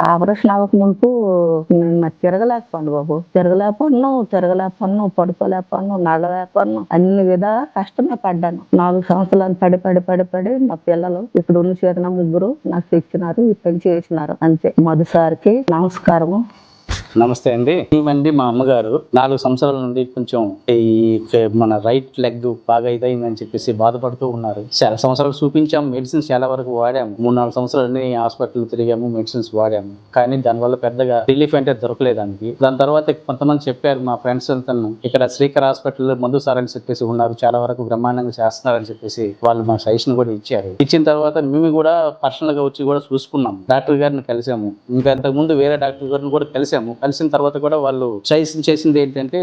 Operation అవ్వక ముందు మరి తిరగలేకపోను బాబు, తిరగలేకపోను, పడుకోలేకపోను, నడలేకపోను, అన్ని విధాలా కష్టమే పడ్డాను. 4 సంవత్సరాలు పడి మా పిల్లలు ఇప్పుడు ఉన్న చేతన ముగ్గురు నాకు తెచ్చినారు, ఈ పని చేసినారు అంతే. మొదటిసారికి నమస్కారము. నమస్తే అండి. ఈమండి మా అమ్మగారు 4 సంవత్సరాల నుండి కొంచెం మన రైట్ లెగ్ బాగా ఇదైందని చెప్పేసి బాధపడుతూ ఉన్నారు. చాలా సంవత్సరాలు చూపించాము, మెడిసిన్స్ చాలా వరకు వాడాము. 3-4 సంవత్సరాలు హాస్పిటల్ తిరిగాము, మెడిసిన్స్ వాడాము. కానీ దానివల్ల పెద్దగా రిలీఫ్ అంటే దొరకలేదానికి. దాని తర్వాత కొంతమంది చెప్పారు, మా ఫ్రెండ్స్ అంతా ఇక్కడ శ్రీకర్ హాస్పిటల్ మధు సార్ అని చెప్పేసి ఉన్నారు, చాలా వరకు బ్రహ్మాండంగా చేస్తున్నారని చెప్పేసి వాళ్ళు మా సజెషన్ కూడా ఇచ్చారు. ఇచ్చిన తర్వాత మేము కూడా పర్సనల్ గా వచ్చి కూడా చూసుకున్నాం. డాక్టర్ గారిని కలిసాము, ఇంకా అంతకు ముందు వేరే డాక్టర్ గారిని కూడా కలిసాము. కలిసిన తర్వాత కూడా వాళ్ళు సజెషన్ చేసింది ఏంటంటే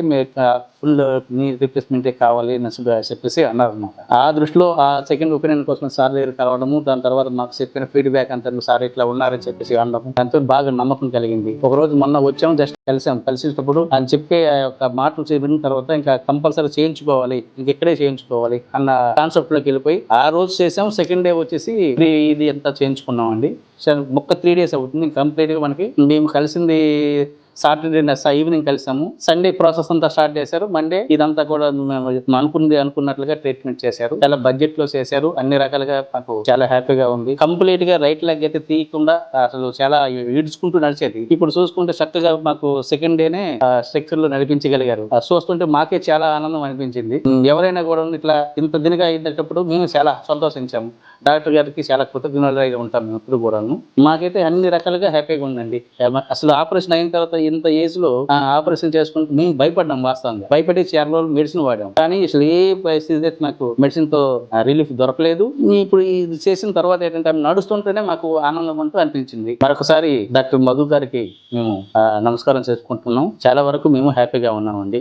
ఫుల్ నీ రిప్లేస్మెంటే కావాలి అని చెప్పేసి అన్నారు అనమాట. ఆ దృష్టిలో ఆ సెకండ్ ఒపీనియన్ కోసం సార్ దగ్గర కలవడము, దాని తర్వాత మాకు చెప్పిన ఫీడ్బ్యాక్ అంతా సార్ ఇట్లా ఉన్నారని చెప్పేసి అనడం, దాంతో బాగా నమ్మకం కలిగింది. ఒక రోజు మొన్న వచ్చాము, జస్ట్ కలిసినప్పుడు అని చెప్పే ఒక మాటలు విన్న తర్వాత ఇంకా కంపల్సరీ చేయించుకోవాలి, ఇంకెక్కడే చేయించుకోవాలి అన్న కాన్సెప్ట్ లోకి వెళ్ళిపోయి ఆ రోజు చేసాం. సెకండ్ డే వచ్చేసి ఇది ఎంత చేయించుకున్నాం అండి. ఒక్క 3 days అవుతుంది కంప్లీట్ గా మనకి. మేము కలిసింది సాటర్డే ఈవినింగ్ కలిసాము. సండే ప్రాసెస్ అంతా స్టార్ట్ చేశారు. మండే ఇదంతా కూడా అనుకున్నట్లుగా ట్రీట్మెంట్ చేశారు. చాలా బడ్జెట్ లో చేశారు. అన్ని రకాలుగా నాకు చాలా హ్యాపీగా ఉంది. కంప్లీట్ గా రైట్ లెగ్ అయితే తీయకుండా అసలు చాలా ఈడ్చుకుంటూ నడిచేది. ఇప్పుడు చూసుకుంటే చక్కగా మాకు సెకండ్ డేనే స్ట్రక్చర్ లో నడిపించగలిగారు. చూస్తుంటే మాకే చాలా ఆనందం అనిపించింది. ఎవరైనా కూడా ఇట్లా ఇంత దినగా అయినప్పుడు మేము చాలా సంతోషించాము. డాక్టర్ గారికి చాలా కృతజ్ఞతగా ఉంటాం మేము ఎప్పుడు కూడాను. మాకైతే అన్ని రకాలుగా హ్యాపీగా ఉందండి. అసలు ఆపరేషన్ అయిన తర్వాత ఇంత ఏజ్ లో ఆపరేషన్ చేసుకుంటూ మేము భయపడ్డాం. వాస్తవంగా భయపడి చాలా రోజులు మెడిసిన్ వాడాం, కానీ అసలు ఏ పరిస్థితి నాకు మెడిసిన్ తో రిలీఫ్ దొరకలేదు. ఇప్పుడు ఇది చేసిన తర్వాత ఏంటంటే నడుస్తుంటేనే మాకు ఆనందం అంటూ అనిపించింది. మరొకసారి డాక్టర్ మధు గారికి మేము నమస్కారం చేసుకుంటున్నాం. చాలా వరకు మేము హ్యాపీగా ఉన్నామండి.